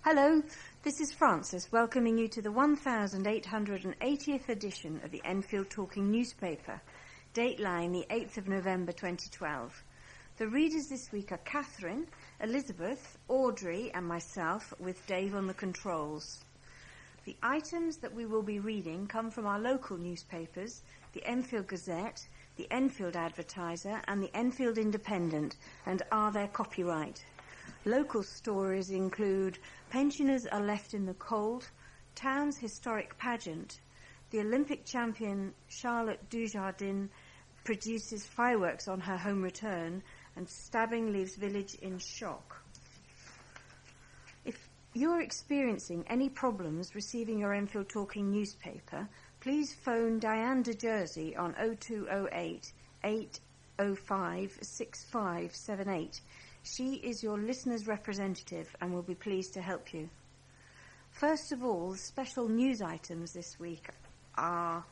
Hello, this is Frances welcoming you to the 1880th edition of the Enfield Talking newspaper, Dateline, the 8th of November 2012. The readers this week are Katherin, Elizabeth, Audrey and myself, with Dave on the controls. The items that we will be reading come from our local newspapers, the Enfield Gazette, the Enfield Advertiser and the Enfield Independent, and are their copyright. Local stories include Pensioners Are Left in the Cold, Town's Historic Pageant, the Olympic champion Charlotte Dujardin produces fireworks on her home return, and Stabbing leaves village in shock. If you're experiencing any problems receiving your Enfield Talking newspaper, please phone Diane de Jersey on 0208 805 6578. She is your listener's representative and will be pleased to help you. First of all, the special news items this week are: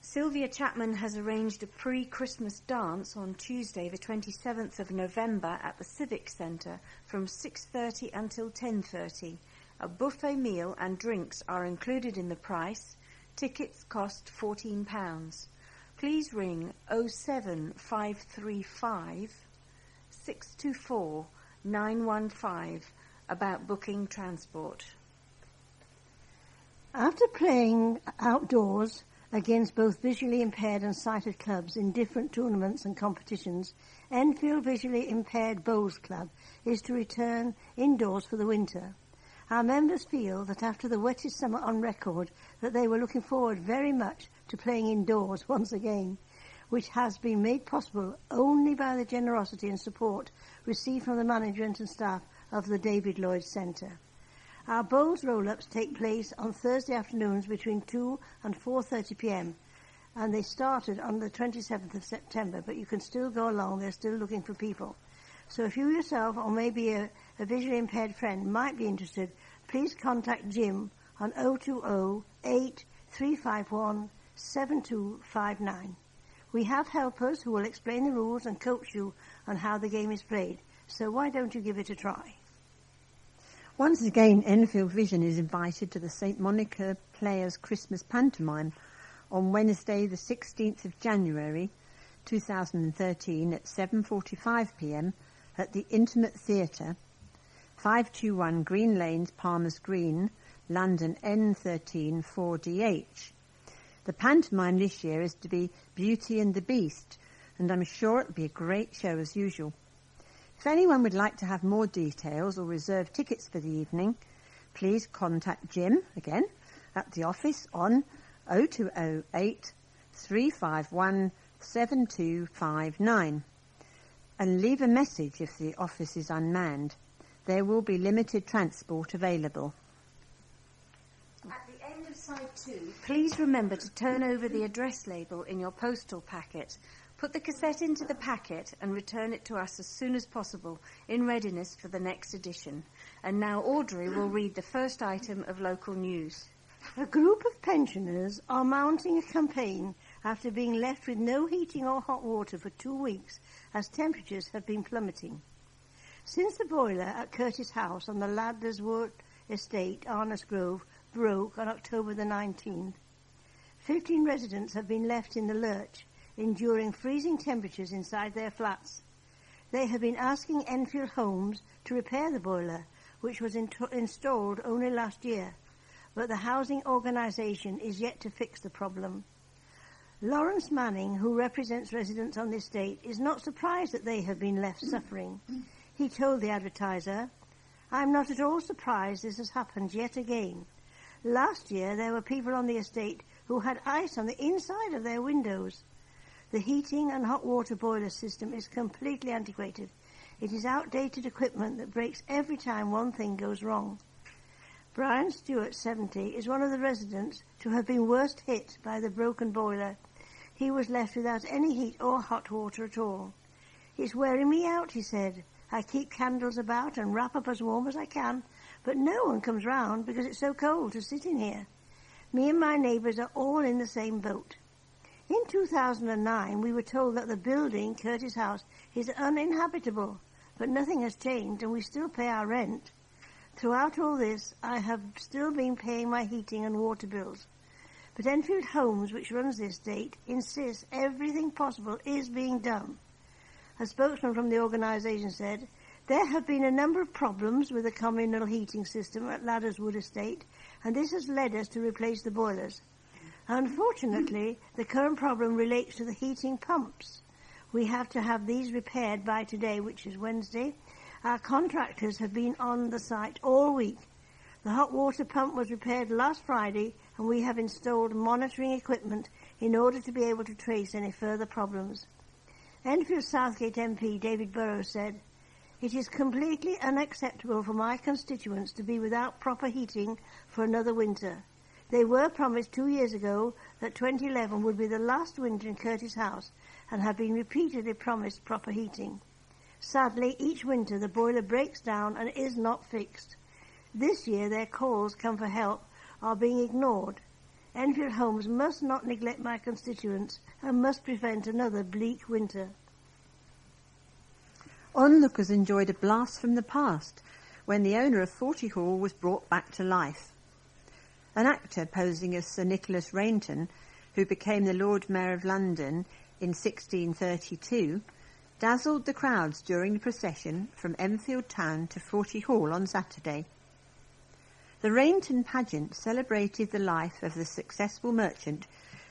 Sylvia Chapman has arranged a pre-Christmas dance on Tuesday the 27th of November at the Civic Centre from 6:30 until 10:30. A buffet meal and drinks are included in the price. Tickets cost £14. Please ring 07535 624 915 about booking transport. After playing outdoors against both visually impaired and sighted clubs in different tournaments and competitions, Enfield Visually Impaired Bowls Club is to return indoors for the winter. Our members feel that after the wettest summer on record, that they were looking forward very much to playing indoors once again, which has been made possible only by the generosity and support received from the management and staff of the David Lloyd Centre. Our bowls roll-ups take place on Thursday afternoons between 2 and 4:30 p.m. and they started on the 27th of September, but you can still go along. They're still looking for people. So if you yourself or maybe a visually impaired friend might be interested, please contact Jim on 020 8351 7259. We have helpers who will explain the rules and coach you on how the game is played. So why don't you give it a try? Once again, Enfield Vision is invited to the St. Monica Players Christmas Pantomime on Wednesday the 16th of January 2013 at 7:45 p.m. at the Intimate Theatre, 521 Green Lanes, Palmer's Green, London N13 4DH. The pantomime this year is to be Beauty and the Beast, and I'm sure it'll be a great show as usual. If anyone would like to have more details or reserve tickets for the evening, please contact Jim, again, at the office on 0208 351 7259 and leave a message if the office is unmanned. There will be limited transport available. At the end of side 2, please remember to turn over the address label in your postal packet. Put the cassette into the packet and return it to us as soon as possible, in readiness for the next edition. And now Audrey will read the first item of local news. A group of pensioners are mounting a campaign after being left with no heating or hot water for 2 weeks as temperatures have been plummeting. Since the boiler at Curtis House on the Ladderswood Estate, Arnos Grove, broke on October the 19th, 15 residents have been left in the lurch, enduring freezing temperatures inside their flats. They have been asking Enfield Homes to repair the boiler, which was installed only last year, but the housing organisation is yet to fix the problem. Lawrence Manning, who represents residents on the estate, is not surprised that they have been left suffering. He told the Advertiser, "I'm not at all surprised this has happened yet again. Last year there were people on the estate who had ice on the inside of their windows. The heating and hot water boiler system is completely antiquated. It is outdated equipment that breaks every time one thing goes wrong." Brian Stewart, 70, is one of the residents to have been worst hit by the broken boiler. He was left without any heat or hot water at all. "It's wearing me out," he said. "I keep candles about and wrap up as warm as I can, but no one comes round because it's so cold to sit in here. Me and my neighbours are all in the same boat." In 2009, we were told that the building, Curtis House, is uninhabitable, but nothing has changed and we still pay our rent. Throughout all this, I have still been paying my heating and water bills. But Enfield Homes, which runs the estate, insists everything possible is being done. A spokesman from the organisation said, there have been a number of problems with the communal heating system at Ladderswood Estate, and this has led us to replace the boilers. Unfortunately, the current problem relates to the heating pumps. We have to have these repaired by today, which is Wednesday. Our contractors have been on the site all week. The hot water pump was repaired last Friday, and we have installed monitoring equipment in order to be able to trace any further problems. Enfield Southgate MP David Burrows said, it is completely unacceptable for my constituents to be without proper heating for another winter. They were promised 2 years ago that 2011 would be the last winter in Curtis House and have been repeatedly promised proper heating. Sadly, each winter the boiler breaks down and is not fixed. This year their calls come for help are being ignored. Enfield Homes must not neglect my constituents and must prevent another bleak winter. Onlookers enjoyed a blast from the past when the owner of Forty Hall was brought back to life. An actor posing as Sir Nicholas Rainton, who became the Lord Mayor of London in 1632, dazzled the crowds during the procession from Enfield Town to Forty Hall on Saturday. The Rainton pageant celebrated the life of the successful merchant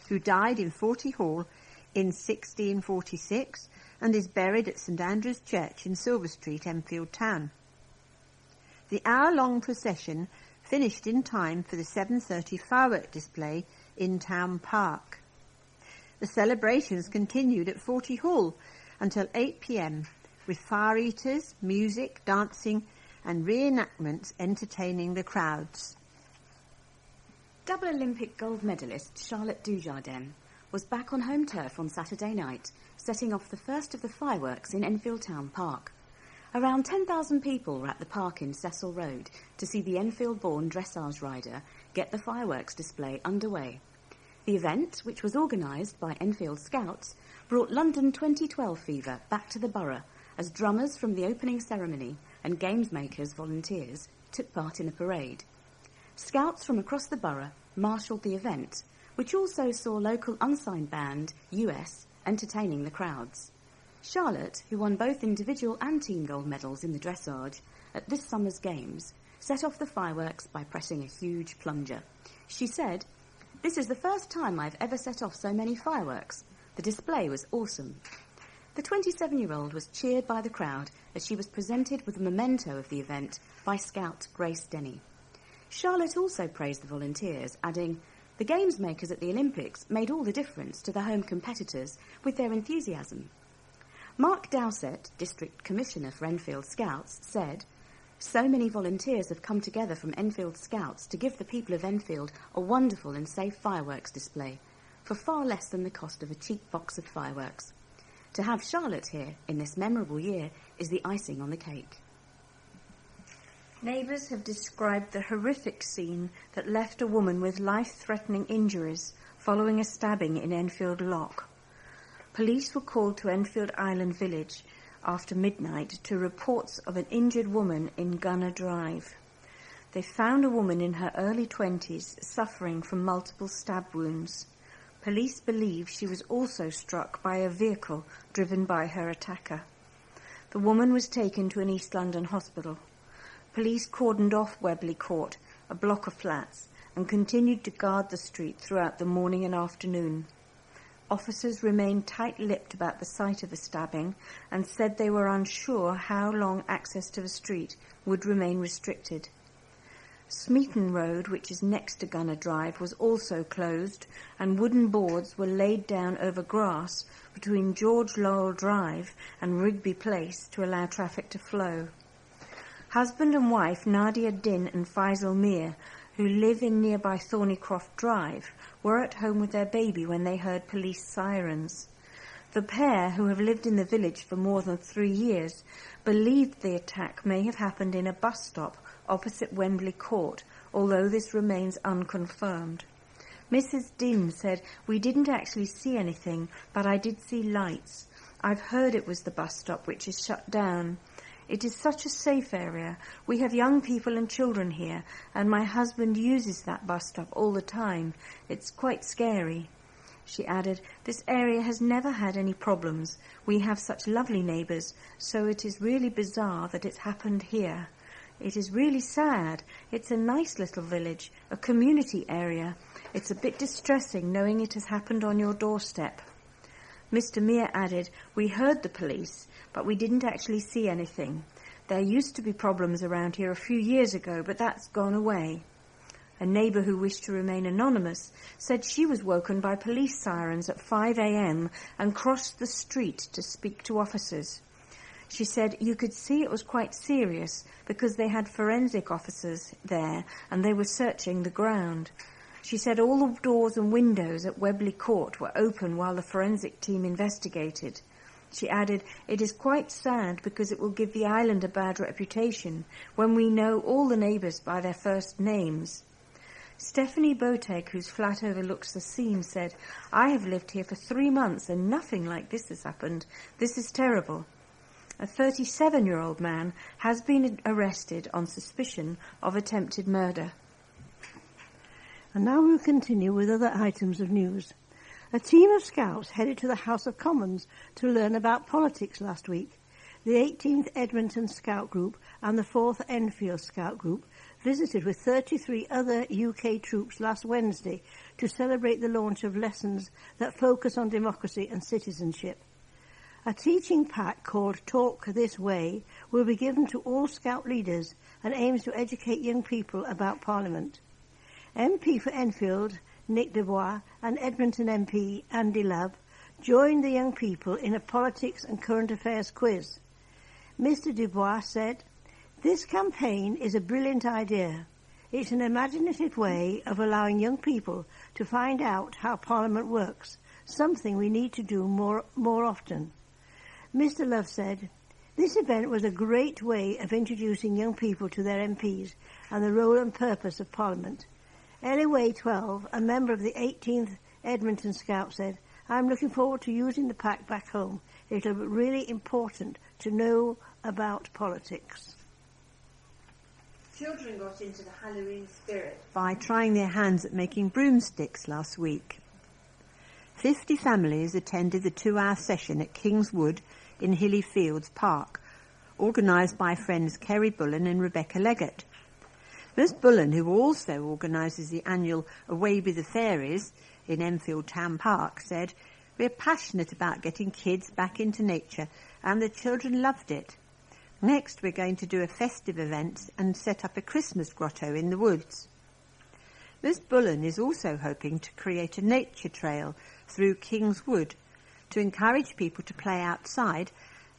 who died in Forty Hall in 1646 and is buried at St Andrew's Church in Silver Street, Enfield Town. The hour-long procession finished in time for the 7:30 firework display in Town Park. The celebrations continued at Forty Hall until 8 p.m, with fire eaters, music, dancing and reenactments entertaining the crowds. Double Olympic gold medalist Charlotte Dujardin was back on home turf on Saturday night, setting off the first of the fireworks in Enfield Town Park. Around 10,000 people were at the park in Cecil Road to see the Enfield-born dressage rider get the fireworks display underway. The event, which was organised by Enfield Scouts, brought London 2012 fever back to the borough as drummers from the opening ceremony and games makers volunteers took part in a parade. Scouts from across the borough marshalled the event, which also saw local unsigned band, US, entertaining the crowds. Charlotte, who won both individual and team gold medals in the dressage at this summer's games, set off the fireworks by pressing a huge plunger. She said, "This is the first time I've ever set off so many fireworks. The display was awesome." The 27-year-old was cheered by the crowd as she was presented with a memento of the event by Scout Grace Denny. Charlotte also praised the volunteers, adding, "The games makers at the Olympics made all the difference to the home competitors with their enthusiasm." Mark Dowsett, District Commissioner for Enfield Scouts, said, "So many volunteers have come together from Enfield Scouts to give the people of Enfield a wonderful and safe fireworks display for far less than the cost of a cheap box of fireworks. To have Charlotte here in this memorable year is the icing on the cake." Neighbours have described the horrific scene that left a woman with life-threatening injuries following a stabbing in Enfield Lock. Police were called to Enfield Island Village after midnight to reports of an injured woman in Gunner Drive. They found a woman in her early 20s suffering from multiple stab wounds. Police believe she was also struck by a vehicle driven by her attacker. The woman was taken to an East London hospital. Police cordoned off Webley Court, a block of flats, and continued to guard the street throughout the morning and afternoon. Officers remained tight-lipped about the site of the stabbing and said they were unsure how long access to the street would remain restricted. Smeaton Road, which is next to Gunner Drive, was also closed, and wooden boards were laid down over grass between George Lowell Drive and Rigby Place to allow traffic to flow. Husband and wife Nadia Din and Faisal Mir, who live in nearby Thornycroft Drive, were at home with their baby when they heard police sirens. The pair, who have lived in the village for more than 3 years, believed the attack may have happened in a bus stop opposite Wembley Court, although this remains unconfirmed. Mrs. Din said, "We didn't actually see anything, but I did see lights. I've heard it was the bus stop which is shut down. It is such a safe area. We have young people and children here, and my husband uses that bus stop all the time. It's quite scary." She added, "This area has never had any problems. We have such lovely neighbours, so it is really bizarre that it's happened here. It is really sad. It's a nice little village, a community area. It's a bit distressing knowing it has happened on your doorstep." Mr. Mear added, "We heard the police, but we didn't actually see anything. There used to be problems around here a few years ago, but that's gone away." A neighbour who wished to remain anonymous said she was woken by police sirens at 5 a.m. and crossed the street to speak to officers. She said you could see it was quite serious because they had forensic officers there and they were searching the ground. She said all the doors and windows at Webley Court were open while the forensic team investigated. She added, "It is quite sad because it will give the island a bad reputation when we know all the neighbours by their first names." Stephanie Botek, whose flat overlooks the scene, said, "I have lived here for 3 months and nothing like this has happened. This is terrible." A 37-year-old man has been arrested on suspicion of attempted murder. And now we'll continue with other items of news. A team of scouts headed to the House of Commons to learn about politics last week. The 18th Edmonton Scout Group and the 4th Enfield Scout Group visited with 33 other UK troops last Wednesday to celebrate the launch of lessons that focus on democracy and citizenship. A teaching pack called Talk This Way will be given to all Scout leaders and aims to educate young people about Parliament. MP for Enfield, Nick Dubois, and Edmonton MP, Andy Love, joined the young people in a politics and current affairs quiz. Mr. Dubois said, "This campaign is a brilliant idea. It's an imaginative way of allowing young people to find out how Parliament works, something we need to do more often." Mr. Love said, "This event was a great way of introducing young people to their MPs and the role and purpose of Parliament." Ellie 12, a member of the 18th Edmonton Scout, said, "I'm looking forward to using the pack back home. It'll be really important to know about politics." Children got into the Halloween spirit by trying their hands at making broomsticks last week. 50 families attended the 2-hour session at Kingswood in Hilly Fields Park, organised by friends Kerry Bullen and Rebecca Leggett. Miss Bullen, who also organises the annual Away with the Fairies in Enfield Town Park, said, "We're passionate about getting kids back into nature and the children loved it. Next we're going to do a festive event and set up a Christmas grotto in the woods." Miss Bullen is also hoping to create a nature trail through Kingswood to encourage people to play outside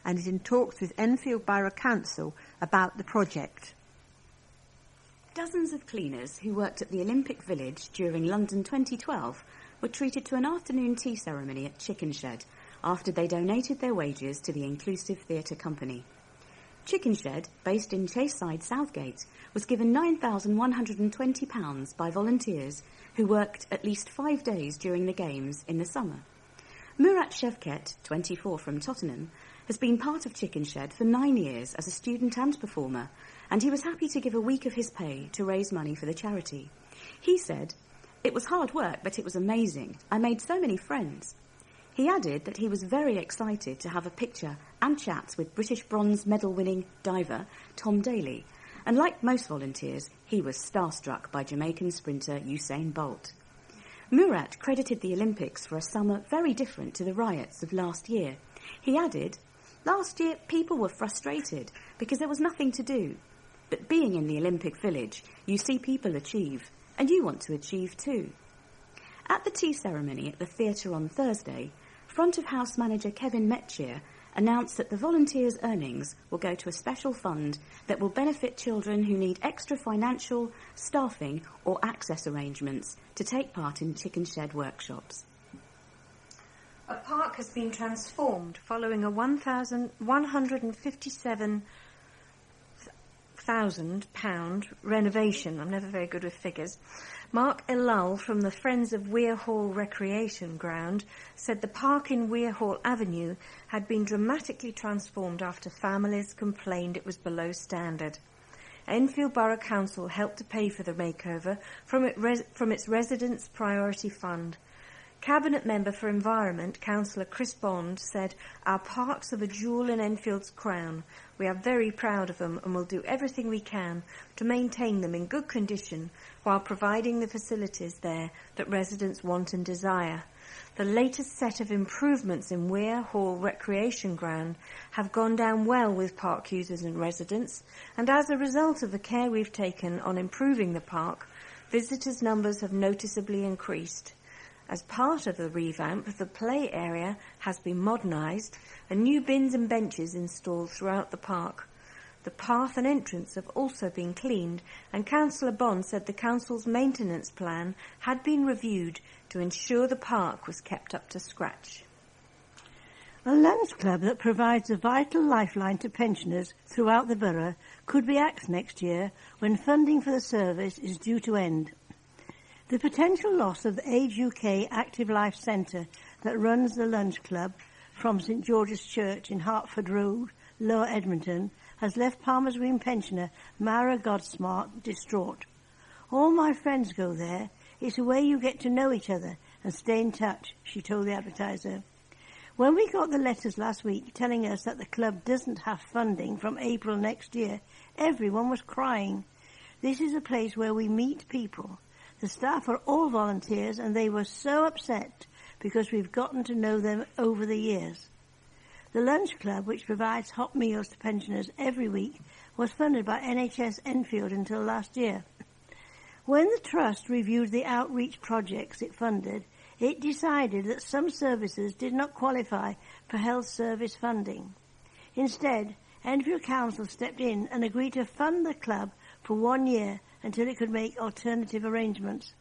and is in talks with Enfield Borough Council about the project. Dozens of cleaners who worked at the Olympic Village during London 2012 were treated to an afternoon tea ceremony at Chicken Shed after they donated their wages to the Inclusive Theatre Company. Chicken Shed, based in Chaseside, Southgate, was given £9,120 by volunteers who worked at least 5 days during the Games in the summer. Murat Shevket, 24, from Tottenham, has been part of Chicken Shed for 9 years as a student and performer, and he was happy to give a week of his pay to raise money for the charity. He said, "It was hard work, but it was amazing. I made so many friends." He added that he was very excited to have a picture and chats with British bronze medal-winning diver Tom Daley, and like most volunteers, he was starstruck by Jamaican sprinter Usain Bolt. Murat credited the Olympics for a summer very different to the riots of last year. He added, "Last year people were frustrated because there was nothing to do. But being in the Olympic Village, you see people achieve, and you want to achieve too." At the tea ceremony at the theatre on Thursday, front-of-house manager Kevin Metchier announced that the volunteers' earnings will go to a special fund that will benefit children who need extra financial, staffing or access arrangements to take part in Chicken Shed workshops. A park has been transformed following a 1,157 £6,000 renovation. I'm never very good with figures. Mark Elul from the Friends of Weir Hall Recreation Ground said the park in Weir Hall Avenue had been dramatically transformed after families complained it was below standard. Enfield Borough Council helped to pay for the makeover from its Residents' Priority Fund. Cabinet Member for Environment, Councillor Chris Bond, said, "Our parks are the jewel in Enfield's crown. We are very proud of them and will do everything we can to maintain them in good condition while providing the facilities there that residents want and desire. The latest set of improvements in Weir Hall Recreation Ground have gone down well with park users and residents, and as a result of the care we've taken on improving the park, visitors' numbers have noticeably increased. As part of the revamp, the play area has been modernised and new bins and benches installed throughout the park. The path and entrance have also been cleaned, and Councillor Bond said the council's maintenance plan had been reviewed to ensure the park was kept up to scratch. A lunch club that provides a vital lifeline to pensioners throughout the borough could be axed next year when funding for the service is due to end. The potential loss of the Age UK Active Life Centre that runs the lunch club from St George's Church in Hertford Road, Lower Edmonton, has left Palmer's Green pensioner Mara Godsmart distraught. "All my friends go there. It's a way you get to know each other and stay in touch," she told the advertiser. "When we got the letters last week telling us that the club doesn't have funding from April next year, everyone was crying. This is a place where we meet people. The staff are all volunteers and they were so upset because we've gotten to know them over the years." The lunch club, which provides hot meals to pensioners every week, was funded by NHS Enfield until last year. When the Trust reviewed the outreach projects it funded, it decided that some services did not qualify for health service funding. Instead, Enfield Council stepped in and agreed to fund the club for 1 year until it could make alternative arrangements.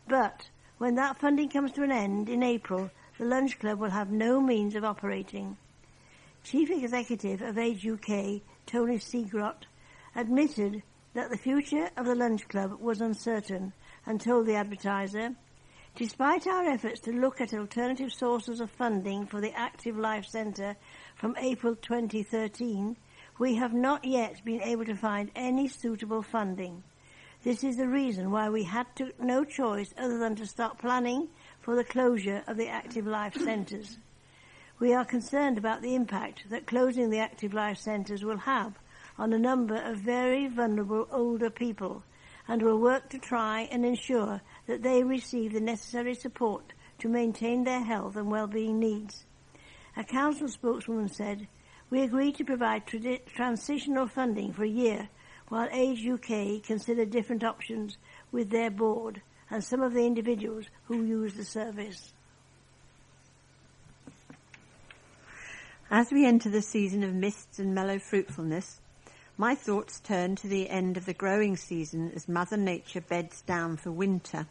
But when that funding comes to an end in April, the lunch club will have no means of operating. Chief Executive of Age UK, Tony Seagrott, admitted that the future of the lunch club was uncertain and told the advertiser, "Despite our efforts to look at alternative sources of funding for the Active Life Centre from April 2013, we have not yet been able to find any suitable funding. This is the reason why we had no choice other than to start planning for the closure of the Active Life Centres. We are concerned about the impact that closing the Active Life Centres will have on a number of very vulnerable older people and will work to try and ensure that they receive the necessary support to maintain their health and well-being needs." A council spokeswoman said, "We agreed to provide transitional funding for a year while Age UK consider different options with their board and some of the individuals who use the service." As we enter the season of mists and mellow fruitfulness, my thoughts turn to the end of the growing season as Mother Nature beds down for winter.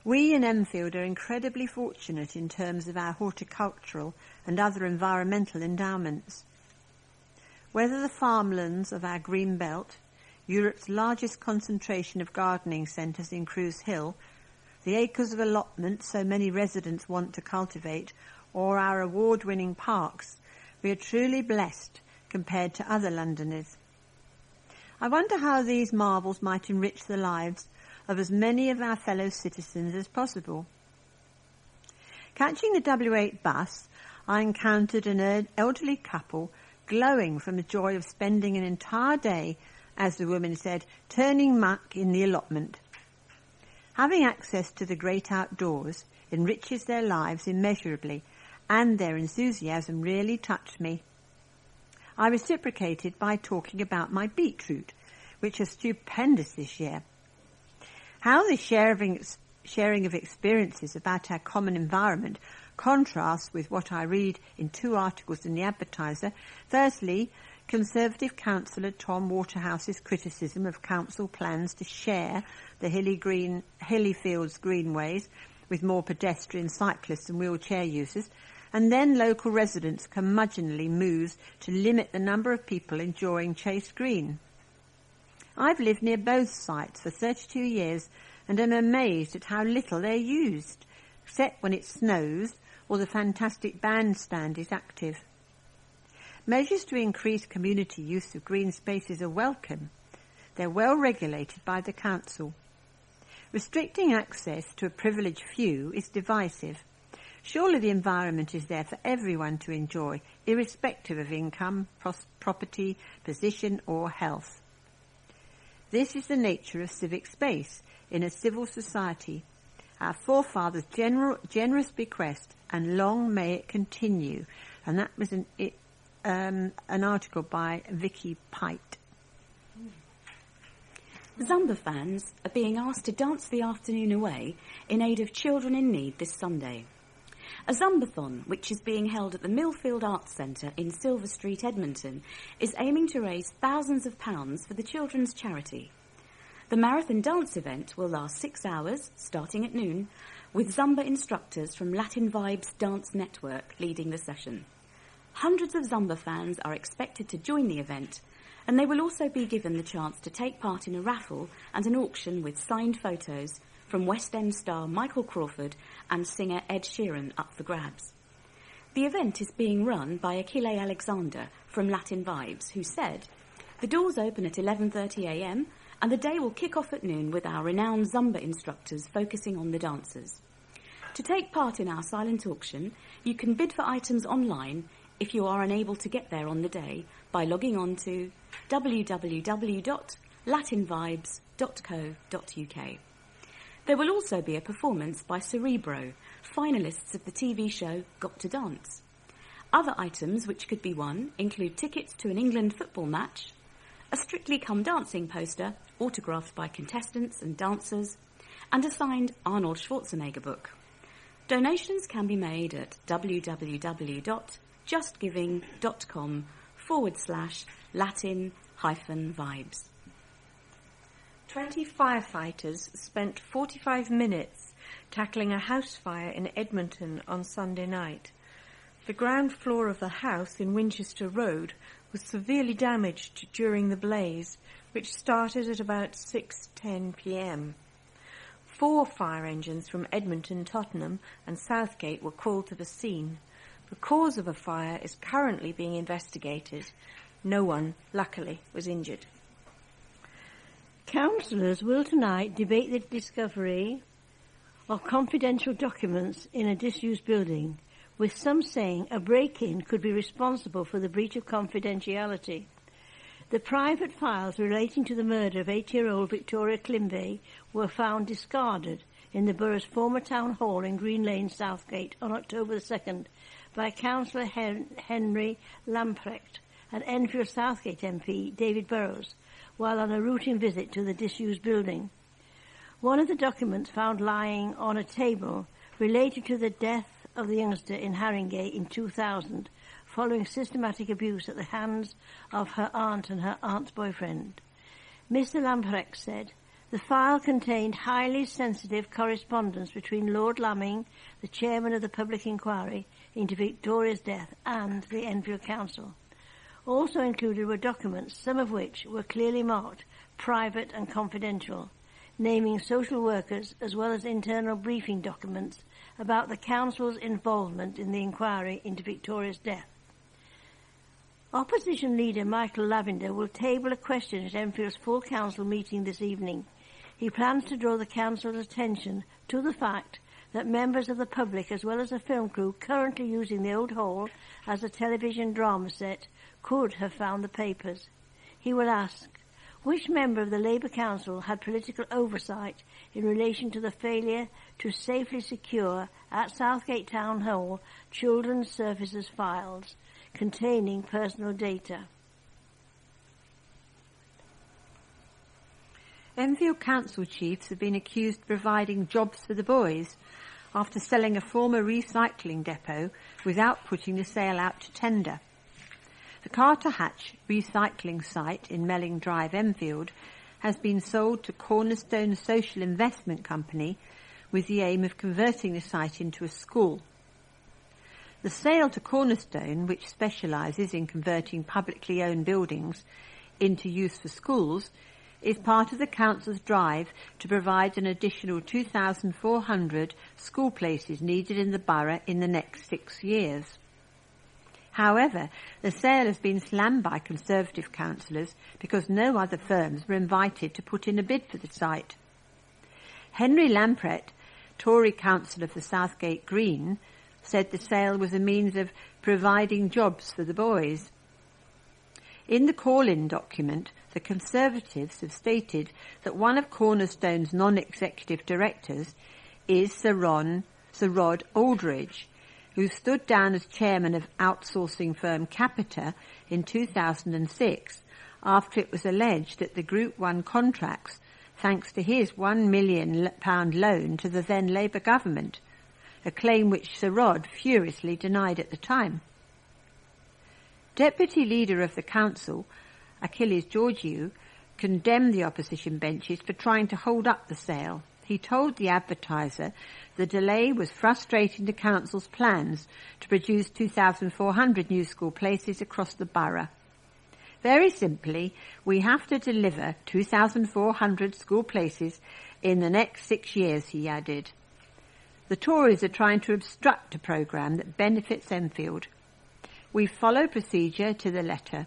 We in Enfield are incredibly fortunate in terms of our horticultural and other environmental endowments. Whether the farmlands of our green belt, Europe's largest concentration of gardening centres in Cruise Hill, the acres of allotment so many residents want to cultivate, or our award-winning parks, we are truly blessed compared to other Londoners. I wonder how these marvels might enrich the lives of as many of our fellow citizens as possible. Catching the W8 bus, I encountered an elderly couple glowing from the joy of spending an entire day, as the woman said, turning muck in the allotment. Having access to the great outdoors enriches their lives immeasurably, and their enthusiasm really touched me. I reciprocated by talking about my beetroot, which are stupendous this year. How this sharing of experiences about our common environment contrasts with what I read in 2 articles in the Advertiser. Firstly, Conservative councillor Tom Waterhouse's criticism of council plans to share the Hilly Fields greenways with more pedestrian, cyclists and wheelchair users, and then local residents curmudgeonly moves to limit the number of people enjoying Chase Green. I've lived near both sites for 32 years and am amazed at how little they're used, except when it snows or the fantastic bandstand is active. Measures to increase community use of green spaces are welcome. They're well regulated by the council. Restricting access to a privileged few is divisive. Surely the environment is there for everyone to enjoy, irrespective of income, property, position or health. This is the nature of civic space in a civil society. Our forefathers' generous bequest, and long may it continue. And that was an article by Vicky Pite. Zumba fans are being asked to dance the afternoon away in aid of children in need this Sunday. A Sambathon, which is being held at the Millfield Arts Centre in Silver Street, Edmonton, is aiming to raise thousands of pounds for the children's charity. The marathon dance event will last 6 hours, starting at noon, with Zumba instructors from Latin Vibes Dance Network leading the session. Hundreds of Zumba fans are expected to join the event, and they will also be given the chance to take part in a raffle and an auction with signed photos from West End star Michael Crawford and singer Ed Sheeran up for grabs. The event is being run by Achille Alexander from Latin Vibes, who said, "The doors open at 11:30 a.m. and the day will kick off at noon with our renowned Zumba instructors focusing on the dancers. To take part in our silent auction, you can bid for items online if you are unable to get there on the day by logging on to www.latinvibes.co.uk. There will also be a performance by Cerebro, finalists of the TV show Got to Dance. Other items which could be won include tickets to an England football match, a Strictly Come Dancing poster autographed by contestants and dancers, and a signed Arnold Schwarzenegger book. Donations can be made at www.justgiving.com/Latin-vibes. 20 firefighters spent 45 minutes tackling a house fire in Edmonton on Sunday night. The ground floor of the house in Winchester Road was severely damaged during the blaze, which started at about 6:10 p.m. 4 fire engines from Edmonton, Tottenham and Southgate were called to the scene. The cause of the fire is currently being investigated. No one, luckily, was injured. Councillors will tonight debate the discovery of confidential documents in a disused building, with some saying a break-in could be responsible for the breach of confidentiality. The private files relating to the murder of 8-year-old Victoria Lynn Bay were found discarded in the borough's former town hall in Green Lane, Southgate, on October 2nd by Councillor Henry Lamprecht and Enfield Southgate MP David Burrows, while on a routine visit to the disused building. One of the documents found lying on a table related to the death of the youngster in Haringey in 2000, following systematic abuse at the hands of her aunt and her aunt's boyfriend. Mr. Lamprecht said the file contained highly sensitive correspondence between Lord Lamming, the chairman of the public inquiry into Victoria's death, and the Enfield Council. Also included were documents, some of which were clearly marked private and confidential, naming social workers as well as internal briefing documents about the council's involvement in the inquiry into Victoria's death. Opposition leader Michael Lavender will table a question at Enfield's full council meeting this evening. He plans to draw the council's attention to the fact that members of the public as well as the film crew currently using the old hall as a television drama set could have found the papers. He will ask, which member of the Labour Council had political oversight in relation to the failure to safely secure at Southgate Town Hall children's services files containing personal data? Enfield Council chiefs have been accused of providing jobs for the boys after selling a former recycling depot without putting the sale out to tender. The Carter Hatch recycling site in Melling Drive, Enfield, has been sold to Cornerstone Social Investment Company with the aim of converting the site into a school. The sale to Cornerstone, which specialises in converting publicly owned buildings into use for schools, is part of the council's drive to provide an additional 2,400 school places needed in the borough in the next 6 years. However, the sale has been slammed by Conservative councillors because no other firms were invited to put in a bid for the site. Henry Lamprette, Tory councillor for Southgate Green, said the sale was a means of providing jobs for the boys. In the call-in document, the Conservatives have stated that one of Cornerstone's non-executive directors is Sir Rod Aldridge, who stood down as chairman of outsourcing firm Capita in 2006 after it was alleged that the group won contracts thanks to his £1 million loan to the then Labour government, a claim which Sir Rod furiously denied at the time. Deputy Leader of the Council, Achilles Georgiou, condemned the opposition benches for trying to hold up the sale. He told the Advertiser the delay was frustrating the Council's plans to produce 2,400 new school places across the borough. Very simply, we have to deliver 2,400 school places in the next 6 years, he added. The Tories are trying to obstruct a programme that benefits Enfield. We follow procedure to the letter.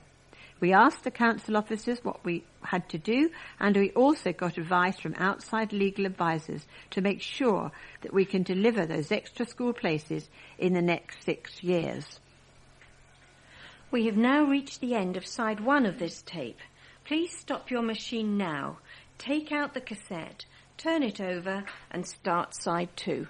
We asked the council officers what we had to do, and we also got advice from outside legal advisors to make sure that we can deliver those extra school places in the next 6 years. We have now reached the end of side 1 of this tape. Please stop your machine now, take out the cassette, turn it over and start side 2.